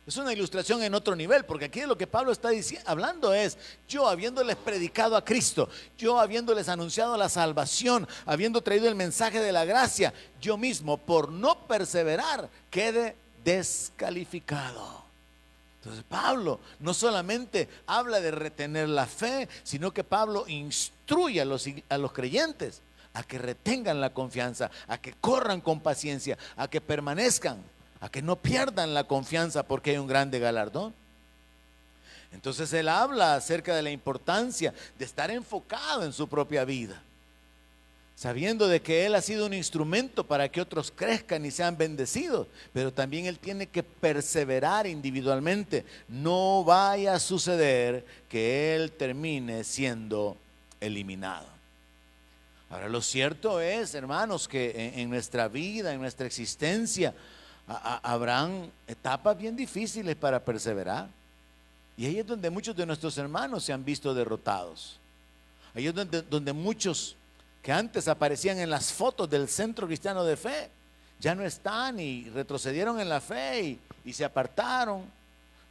Es una ilustración en otro nivel, porque aquí lo que Pablo está hablando es: yo habiéndoles predicado a Cristo, yo habiéndoles anunciado la salvación, habiendo traído el mensaje de la gracia, yo mismo por no perseverar quede descalificado. Entonces Pablo no solamente habla de retener la fe, sino que Pablo instruye a los creyentes a que retengan la confianza, a que corran con paciencia, a que permanezcan, a que no pierdan la confianza, porque hay un grande galardón. Entonces él habla acerca de la importancia de estar enfocado en su propia vida, sabiendo de que él ha sido un instrumento para que otros crezcan y sean bendecidos, pero también él tiene que perseverar individualmente. No vaya a suceder que él termine siendo eliminado. Ahora, lo cierto es, hermanos, que en nuestra vida, en nuestra existencia, habrán etapas bien difíciles para perseverar. Y ahí es donde muchos de nuestros hermanos se han visto derrotados. Ahí es donde muchos que antes aparecían en las fotos del Centro Cristiano de Fe ya no están y retrocedieron en la fe y se apartaron.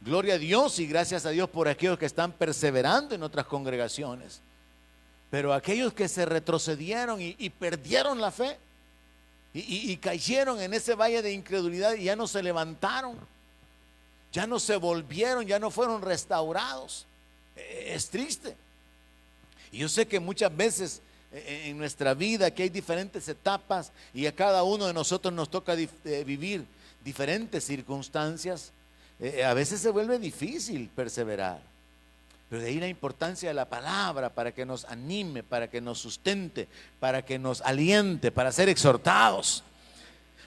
Gloria a Dios y gracias a Dios por aquellos que están perseverando en otras congregaciones. Pero aquellos que se retrocedieron y perdieron la fe y cayeron en ese valle de incredulidad y ya no se levantaron, ya no se volvieron, ya no fueron restaurados, es triste. Y yo sé que muchas veces en nuestra vida que hay diferentes etapas y a cada uno de nosotros nos toca vivir diferentes circunstancias. A veces se vuelve difícil perseverar, pero de ahí la importancia de la palabra para que nos anime, para que nos sustente, para que nos aliente, para ser exhortados.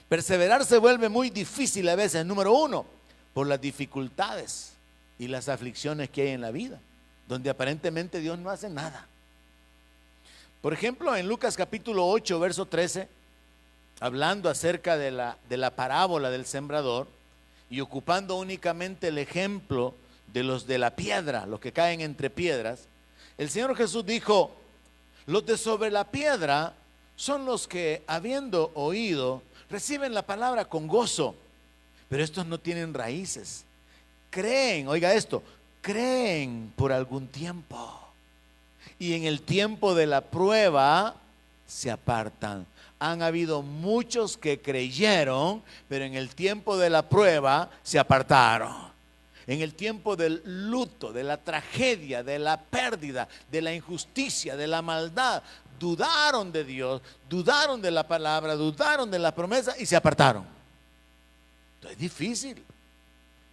Perseverar se vuelve muy difícil a veces, número uno, por las dificultades y las aflicciones que hay en la vida, donde aparentemente Dios no hace nada. Por ejemplo, en Lucas capítulo 8, verso 13, hablando acerca de la parábola del sembrador y ocupando únicamente el ejemplo de los de la piedra, los que caen entre piedras, el Señor Jesús dijo: los de sobre la piedra son los que, habiendo oído, reciben la palabra con gozo, pero estos no tienen raíces. Creen, oiga esto, creen por algún tiempo. Y en el tiempo de la prueba se apartan. Han habido muchos que creyeron, pero en el tiempo de la prueba se apartaron. En el tiempo del luto, de la tragedia, de la pérdida, de la injusticia, de la maldad, dudaron de Dios, dudaron de la palabra, dudaron de la promesa y se apartaron. Entonces es difícil,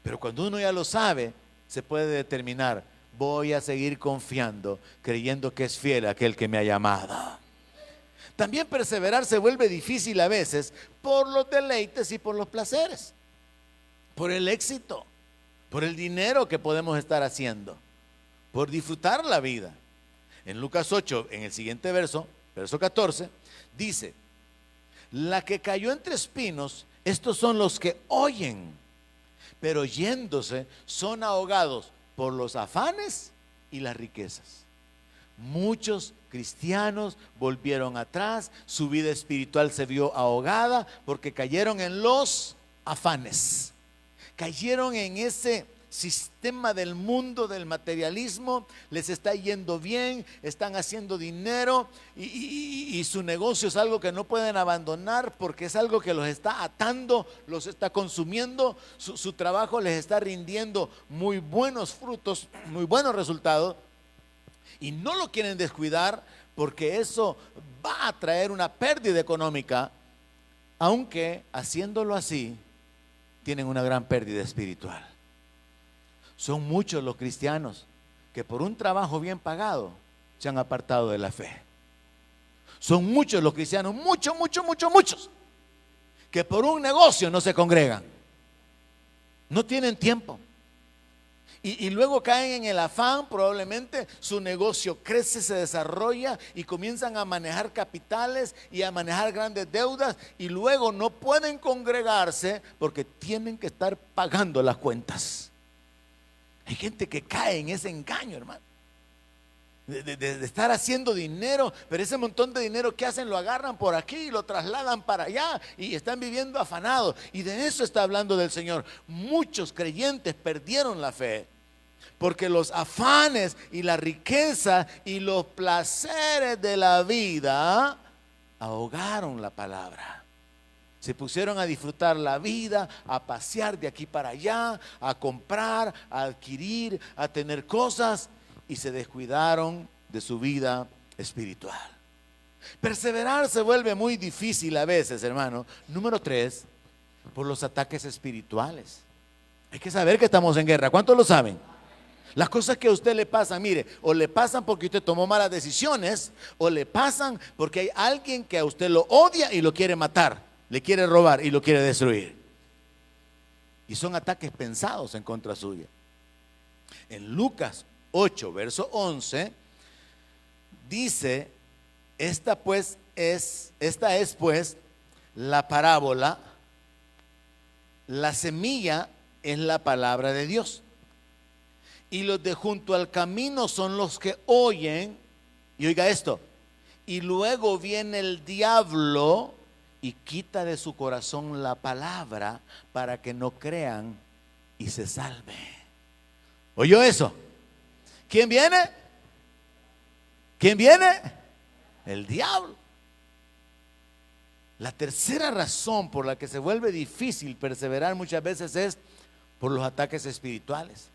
pero cuando uno ya lo sabe, se puede determinar: voy a seguir confiando, creyendo que es fiel aquel que me ha llamado. También perseverar se vuelve difícil a veces por los deleites y por los placeres, por el éxito, por el dinero que podemos estar haciendo, por disfrutar la vida. En Lucas 8, en el siguiente verso 14, dice: la que cayó entre espinos, estos son los que oyen, pero yéndose son ahogados por los afanes y las riquezas. Muchos cristianos volvieron atrás, su vida espiritual se vio ahogada porque cayeron en los afanes, cayeron en ese sistema del mundo del materialismo, les está yendo bien, están haciendo dinero y su negocio es algo que no pueden abandonar porque es algo que los está atando, los está consumiendo. Su trabajo les está rindiendo muy buenos frutos, muy buenos resultados, y no lo quieren descuidar porque eso va a traer una pérdida económica, aunque haciéndolo así tienen una gran pérdida espiritual. Son muchos los cristianos que por un trabajo bien pagado se han apartado de la fe. Son muchos los cristianos, muchos, que por un negocio no se congregan. No tienen tiempo. Y luego caen en el afán, probablemente su negocio crece, se desarrolla y comienzan a manejar capitales y a manejar grandes deudas, y luego no pueden congregarse porque tienen que estar pagando las cuentas. Hay gente que cae en ese engaño, hermano, de estar haciendo dinero, pero ese montón de dinero que hacen lo agarran por aquí y lo trasladan para allá y están viviendo afanados. Y de eso está hablando del Señor. Muchos creyentes perdieron la fe porque los afanes y la riqueza y los placeres de la vida ahogaron la palabra. Se pusieron a disfrutar la vida, a pasear de aquí para allá, a comprar, a adquirir, a tener cosas, y se descuidaron de su vida espiritual. Perseverar se vuelve muy difícil a veces, hermano. Número 3, por los ataques espirituales. Hay que saber que estamos en guerra. ¿Cuántos lo saben? Las cosas que a usted le pasan, mire, o le pasan porque usted tomó malas decisiones, o le pasan porque hay alguien que a usted lo odia y lo quiere matar, le quiere robar y lo quiere destruir. Y son ataques pensados en contra suya. En Lucas 8, verso 11, dice: esta es pues la parábola. La semilla es la palabra de Dios, y los de junto al camino son los que oyen, y oiga esto, y luego viene el diablo y quita de su corazón la palabra para que no crean y se salve. ¿Oyó eso? ¿Quién viene? ¿Quién viene? El diablo. La tercera razón por la que se vuelve difícil perseverar muchas veces es por los ataques espirituales.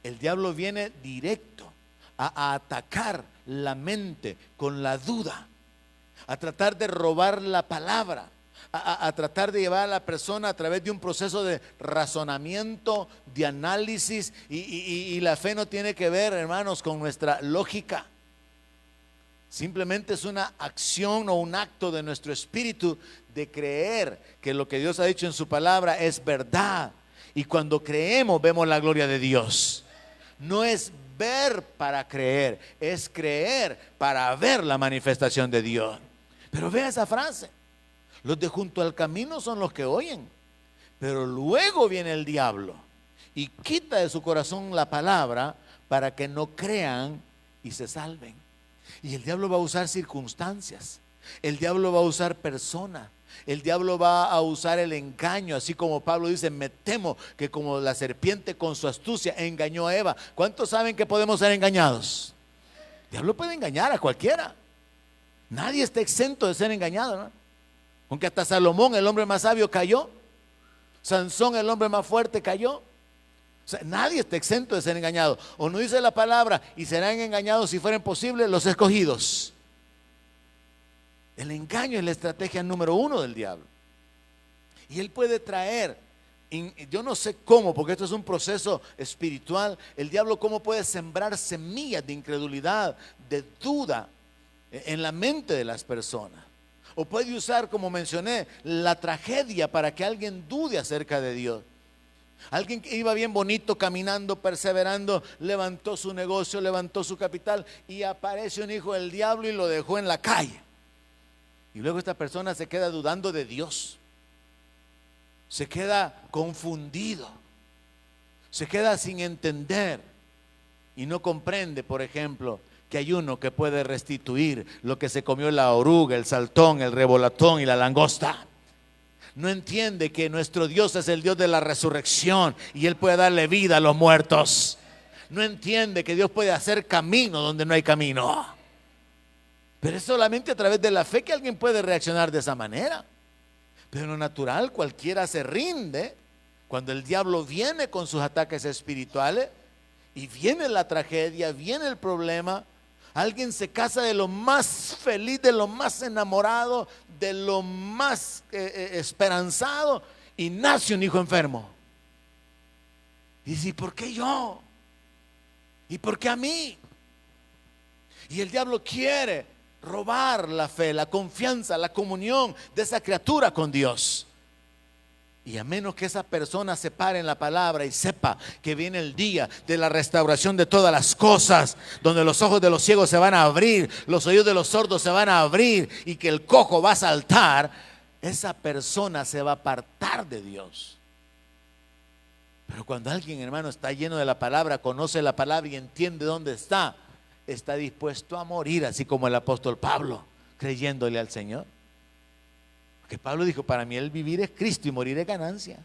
El diablo viene directo a atacar la mente con la duda, a tratar de robar la palabra, a tratar de llevar a la persona a través de un proceso de razonamiento, de análisis, y la fe no tiene que ver, hermanos, con nuestra lógica. Simplemente es una acción o un acto de nuestro espíritu de creer que lo que Dios ha dicho en su palabra es verdad, y cuando creemos vemos la gloria de Dios. No es ver para creer, es creer para ver la manifestación de Dios. Pero vea esa frase: los de junto al camino son los que oyen, pero luego viene el diablo y quita de su corazón la palabra para que no crean y se salven. Y el diablo va a usar circunstancias, el diablo va a usar personas, el diablo va a usar el engaño, así como Pablo dice: me temo que como la serpiente con su astucia engañó a Eva. ¿Cuántos saben que podemos ser engañados? El diablo puede engañar a cualquiera. Nadie está exento de ser engañado, ¿no? Aunque hasta Salomón, el hombre más sabio, cayó. Sansón, el hombre más fuerte, cayó. O sea, nadie está exento de ser engañado. ¿O no dice la palabra: y serán engañados, si fueren posibles, los escogidos? El engaño es la estrategia número 1 del diablo. Y él puede traer, yo no sé cómo, porque esto es un proceso espiritual, el diablo cómo puede sembrar semillas de incredulidad, de duda en la mente de las personas. O puede usar, como mencioné, la tragedia para que alguien dude acerca de Dios. Alguien que iba bien bonito, caminando, perseverando, levantó su negocio, levantó su capital, y aparece un hijo del diablo y lo dejó en la calle. Y luego esta persona se queda dudando de Dios, se queda confundido, se queda sin entender, y no comprende, por ejemplo, que hay uno que puede restituir lo que se comió la oruga, el saltón, el rebolatón y la langosta. No entiende que nuestro Dios es el Dios de la resurrección y Él puede darle vida a los muertos. No entiende que Dios puede hacer camino donde no hay camino. Pero es solamente a través de la fe que alguien puede reaccionar de esa manera. Pero en lo natural cualquiera se rinde cuando el diablo viene con sus ataques espirituales y viene la tragedia, viene el problema. Alguien se casa de lo más feliz, de lo más enamorado, de lo más esperanzado, y nace un hijo enfermo. Y dice: ¿por qué yo? ¿Y por qué a mí? Y el diablo quiere robar la fe, la confianza, la comunión de esa criatura con Dios. Y a menos que esa persona se pare en la palabra y sepa que viene el día de la restauración de todas las cosas, donde los ojos de los ciegos se van a abrir, los oídos de los sordos se van a abrir y que el cojo va a saltar, esa persona se va a apartar de Dios. Pero cuando alguien, hermano, está lleno de la palabra, conoce la palabra y entiende dónde está dispuesto a morir, así como el apóstol Pablo, creyéndole al Señor. Que Pablo dijo: para mí el vivir es Cristo y morir es ganancia.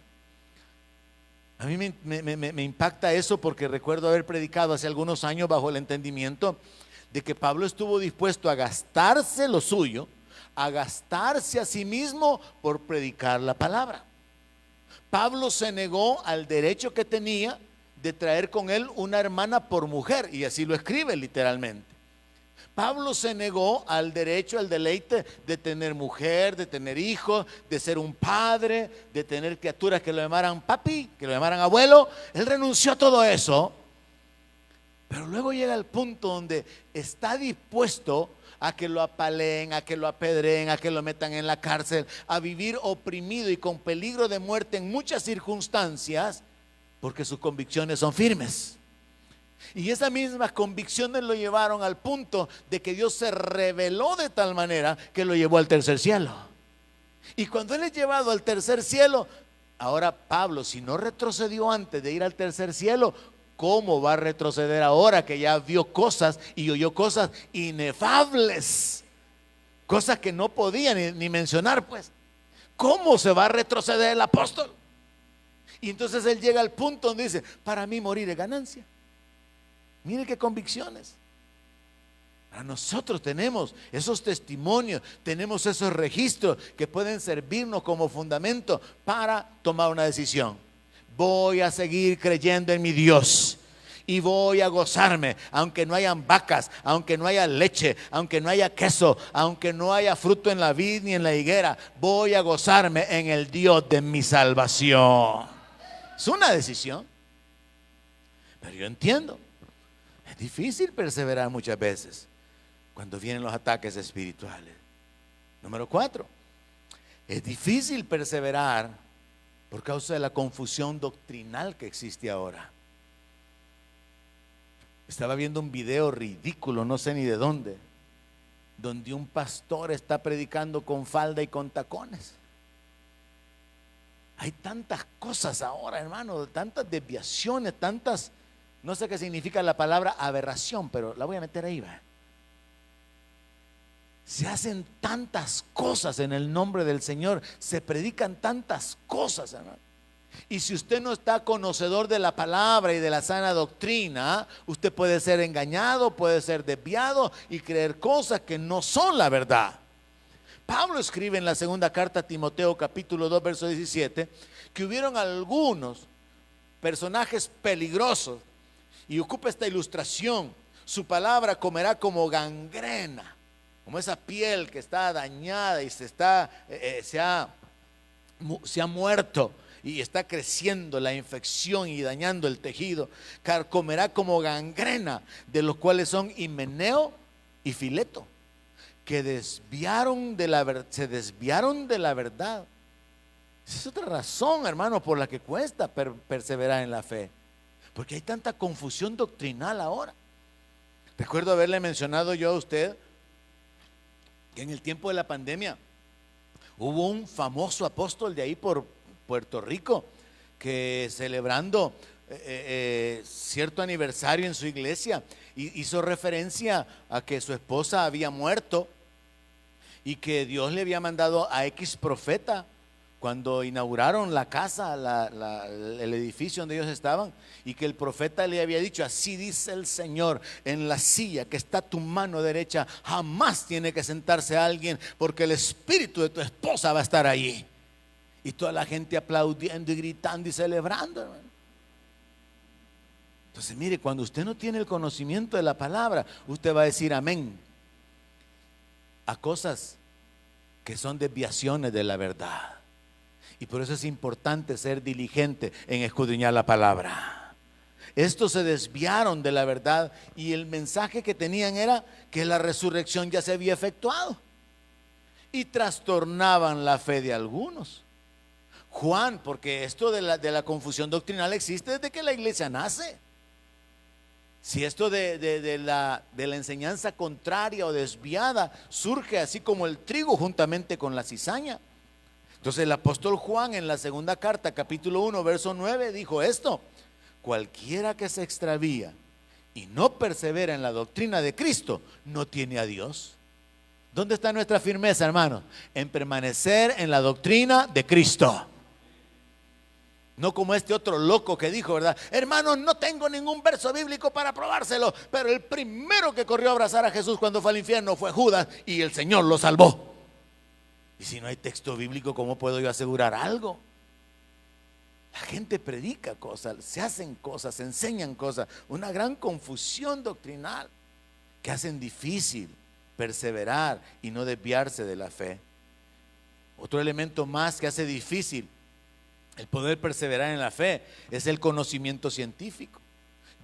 A mí me impacta eso, porque recuerdo haber predicado hace algunos años bajo el entendimiento de que Pablo estuvo dispuesto a gastarse lo suyo, a gastarse a sí mismo por predicar la palabra. Pablo se negó al derecho que tenía de traer con él una hermana por mujer, y así lo escribe literalmente. Pablo se negó al derecho, al deleite de tener mujer, de tener hijos, de ser un padre, de tener criaturas que lo llamaran papi, que lo llamaran abuelo. Él renunció a todo eso, pero luego llega el punto donde está dispuesto a que lo apaleen, a que lo apedreen, a que lo metan en la cárcel, a vivir oprimido y con peligro de muerte en muchas circunstancias, porque sus convicciones son firmes. Y esas mismas convicciones lo llevaron al punto de que Dios se reveló de tal manera que lo llevó al tercer cielo. Y cuando Él es llevado al tercer cielo, ahora Pablo, si no retrocedió antes de ir al tercer cielo, ¿cómo va a retroceder ahora que ya vio cosas y oyó cosas inefables? Cosas que no podía ni mencionar, pues. ¿Cómo se va a retroceder el apóstol? Y entonces él llega al punto donde dice: para mí morir es ganancia. Mire qué convicciones. A nosotros tenemos esos testimonios, tenemos esos registros que pueden servirnos como fundamento para tomar una decisión. Voy a seguir creyendo en mi Dios y voy a gozarme, aunque no hayan vacas, aunque no haya leche, aunque no haya queso, aunque no haya fruto en la vid ni en la higuera. Voy a gozarme en el Dios de mi salvación. Es una decisión. Pero yo entiendo, es difícil perseverar muchas veces cuando vienen los ataques espirituales. Número 4, es difícil perseverar por causa de la confusión doctrinal que existe ahora. Estaba viendo un video ridículo, no sé ni de dónde, donde un pastor está predicando con falda y con tacones. Hay tantas cosas ahora, hermano, tantas desviaciones, tantas, no sé qué significa la palabra aberración, pero la voy a meter ahí, ¿va? Se hacen tantas cosas en el nombre del Señor, se predican tantas cosas, hermano. Y si usted no está conocedor de la palabra y de la sana doctrina, usted puede ser engañado, puede ser desviado y creer cosas que no son la verdad. Pablo escribe en la segunda carta a Timoteo, capítulo 2, verso 17, que hubieron algunos personajes peligrosos, y ocupa esta ilustración: su palabra comerá como gangrena, como esa piel que está dañada y se ha muerto y está creciendo la infección y dañando el tejido. Comerá como gangrena, de los cuales son Himeneo y Fileto, que se desviaron de la verdad. Esa es otra razón, hermano, por la que cuesta perseverar en la fe, porque hay tanta confusión doctrinal ahora. Recuerdo haberle mencionado yo a usted que en el tiempo de la pandemia hubo un famoso apóstol de ahí por Puerto Rico que, celebrando cierto aniversario en su iglesia, hizo referencia a que su esposa había muerto y que Dios le había mandado a X profeta cuando inauguraron la casa, el edificio donde ellos estaban, y que el profeta le había dicho: así dice el Señor, en la silla que está a tu mano derecha jamás tiene que sentarse alguien, porque el espíritu de tu esposa va a estar allí. Y toda la gente aplaudiendo y gritando y celebrando, hermano. Entonces mire, cuando usted no tiene el conocimiento de la palabra, usted va a decir amén a cosas que son desviaciones de la verdad. Y por eso es importante ser diligente en escudriñar la palabra. Estos se desviaron de la verdad y el mensaje que tenían era que la resurrección ya se había efectuado, y trastornaban la fe de algunos. Juan, porque esto de la confusión doctrinal existe desde que la iglesia nace. Si esto de la enseñanza contraria o desviada surge así como el trigo juntamente con la cizaña. Entonces el apóstol Juan en la segunda carta, capítulo 1, verso 9, dijo esto: cualquiera que se extravía y no persevera en la doctrina de Cristo, no tiene a Dios. ¿Dónde está nuestra firmeza, hermano? En permanecer en la doctrina de Cristo. No como este otro loco que dijo, ¿verdad? Hermanos, no tengo ningún verso bíblico para probárselo, pero el primero que corrió a abrazar a Jesús cuando fue al infierno fue Judas, y el Señor lo salvó. Y si no hay texto bíblico, ¿cómo puedo yo asegurar algo? La gente predica cosas, se hacen cosas, se enseñan cosas, una gran confusión doctrinal que hacen difícil perseverar y no desviarse de la fe. Otro elemento más que hace difícil el poder perseverar en la fe es el conocimiento científico.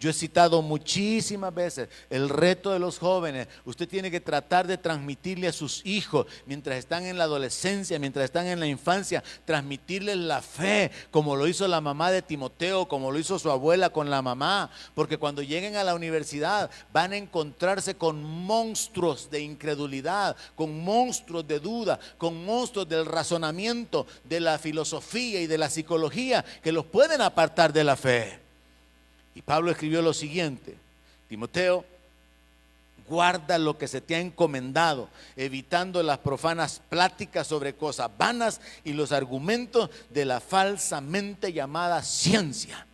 Yo he citado muchísimas veces el reto de los jóvenes. Usted tiene que tratar de transmitirle a sus hijos, mientras están en la adolescencia, mientras están en la infancia, transmitirles la fe, como lo hizo la mamá de Timoteo, como lo hizo su abuela con la mamá. Porque cuando lleguen a la universidad van a encontrarse con monstruos de incredulidad, con monstruos de duda, con monstruos del razonamiento, de la filosofía y de la psicología, que los pueden apartar de la fe. Y Pablo escribió lo siguiente: Timoteo, guarda lo que se te ha encomendado, evitando las profanas pláticas sobre cosas vanas y los argumentos de la falsamente llamada ciencia,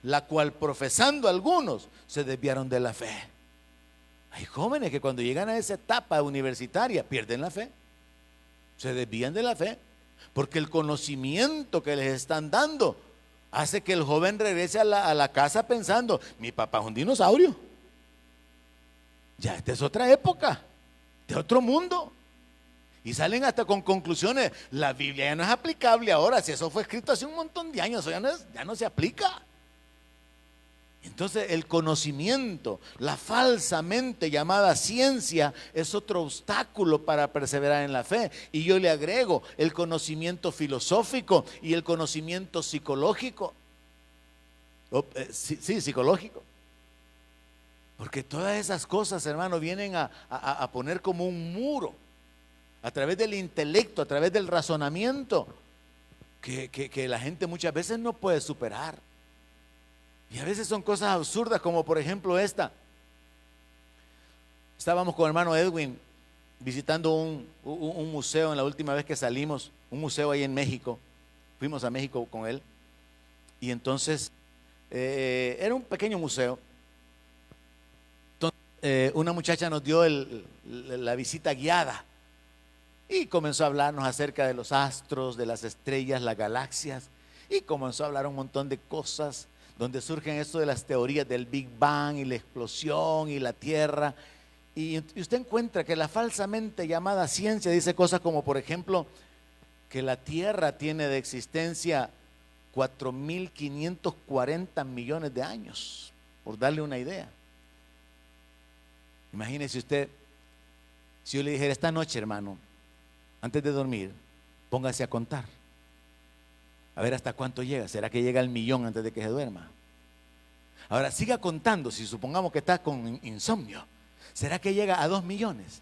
la cual profesando algunos se desviaron de la fe. Hay jóvenes que cuando llegan a esa etapa universitaria pierden la fe, se desvían de la fe, porque el conocimiento que les están dando hace que el joven regrese a la casa pensando: mi papá es un dinosaurio. Ya esta es otra época, de otro mundo. Y salen hasta con conclusiones: la Biblia ya no es aplicable ahora. Si eso fue escrito hace un montón de años, eso ya no se aplica. Entonces el conocimiento, la falsamente llamada ciencia, es otro obstáculo para perseverar en la fe. Y yo le agrego el conocimiento filosófico y el conocimiento psicológico. Sí, psicológico. Porque todas esas cosas, hermano, vienen a poner como un muro a través del intelecto, a través del razonamiento, que la gente muchas veces no puede superar. Y a veces son cosas absurdas, como por ejemplo esta. Estábamos con el hermano Edwin visitando un museo en la última vez que salimos, un museo ahí en México. Fuimos a México con él. Y entonces era un pequeño museo. Entonces, una muchacha nos dio la visita guiada y comenzó a hablarnos acerca de los astros, de las estrellas, las galaxias, y comenzó a hablar un montón de cosas donde surgen esto de las teorías del Big Bang y la explosión y la Tierra. Y usted encuentra que la falsamente llamada ciencia dice cosas como, por ejemplo, que la Tierra tiene de existencia 4.540 millones de años, por darle una idea. Imagínese usted, si yo le dijera: esta noche, hermano, antes de dormir, póngase a contar. A ver hasta cuánto llega. ¿Será que llega al 1.000.000 antes de que se duerma? Ahora siga contando. Si supongamos que está con insomnio, ¿será que llega a 2 millones?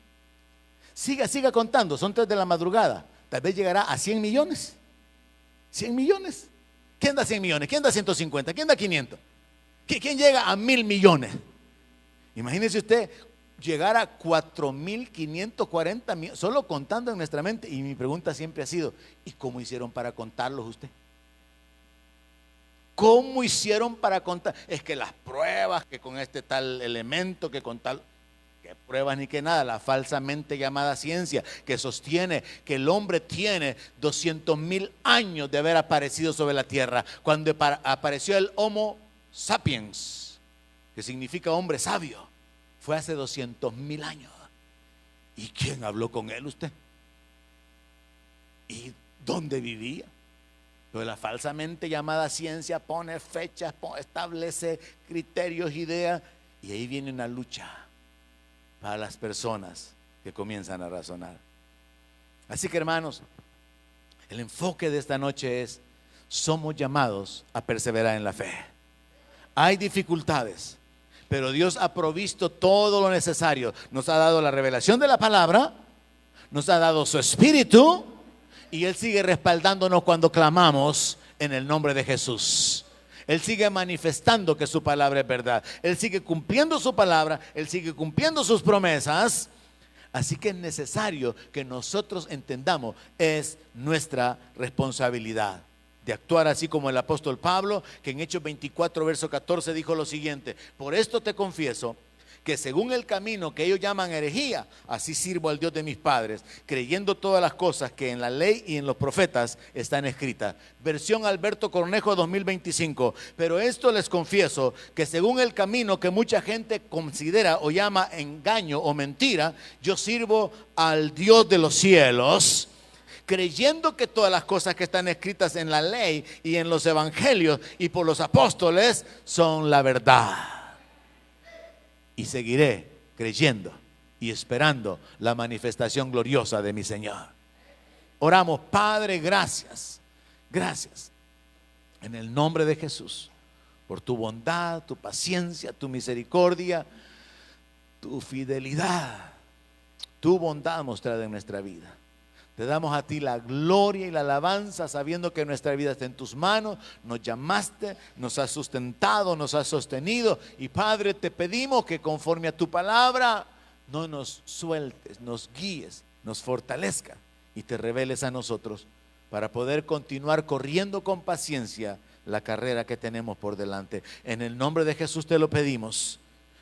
Siga contando. Son 3 de la madrugada. Tal vez llegará a 100 millones. 100 millones. ¿Quién da 100 millones? ¿Quién da 150? ¿Quién da 500? ¿Quién llega a 1.000 millones? Imagínese usted llegar a 4.540 millones, solo contando en nuestra mente. Y mi pregunta siempre ha sido, ¿y cómo hicieron para contarlos usted? ¿Cómo hicieron para contar? Es que las pruebas, que con este tal elemento, que con tal... ¿Qué pruebas ni qué nada? La falsamente llamada ciencia que sostiene que el hombre tiene 200.000 años de haber aparecido sobre la tierra. Cuando apareció el Homo sapiens, que significa hombre sabio, fue hace 200.000 años. ¿Y quién habló con él usted? ¿Y dónde vivía? Pero la falsamente llamada ciencia pone fechas, establece criterios, ideas, y ahí viene una lucha para las personas que comienzan a razonar. Así que, hermanos, el enfoque de esta noche es: somos llamados a perseverar en la fe. Hay dificultades, pero Dios ha provisto todo lo necesario. Nos ha dado la revelación de la palabra, nos ha dado su espíritu, y Él sigue respaldándonos cuando clamamos en el nombre de Jesús. Él sigue manifestando que su palabra es verdad. Él sigue cumpliendo su palabra. Él sigue cumpliendo sus promesas. Así que es necesario que nosotros entendamos, es nuestra responsabilidad de actuar así como el apóstol Pablo, que en Hechos 24, verso 14 dijo lo siguiente: por esto te confieso que según el camino que ellos llaman herejía, así sirvo al Dios de mis padres, creyendo todas las cosas que en la ley y en los profetas están escritas. Versión Alberto Cornejo 2025. Pero esto les confieso, que según el camino que mucha gente considera o llama engaño o mentira, yo sirvo al Dios de los cielos, creyendo que todas las cosas que están escritas en la ley y en los evangelios y por los apóstoles son la verdad. Y seguiré creyendo y esperando la manifestación gloriosa de mi Señor. Oramos. Padre, gracias, gracias en el nombre de Jesús por tu bondad, tu paciencia, tu misericordia, tu fidelidad, tu bondad mostrada en nuestra vida. Te damos a ti la gloria y la alabanza, sabiendo que nuestra vida está en tus manos. Nos llamaste, nos has sustentado, nos has sostenido. Y Padre, te pedimos que conforme a tu palabra no nos sueltes, nos guíes, nos fortalezca y te reveles a nosotros para poder continuar corriendo con paciencia la carrera que tenemos por delante. En el nombre de Jesús te lo pedimos.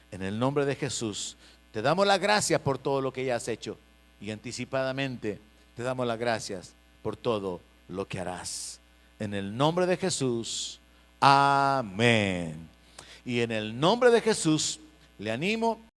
En el nombre de Jesús te damos las gracias por todo lo que ya has hecho, y anticipadamente te damos las gracias por todo lo que harás. En el nombre de Jesús, amén. Y en el nombre de Jesús le animo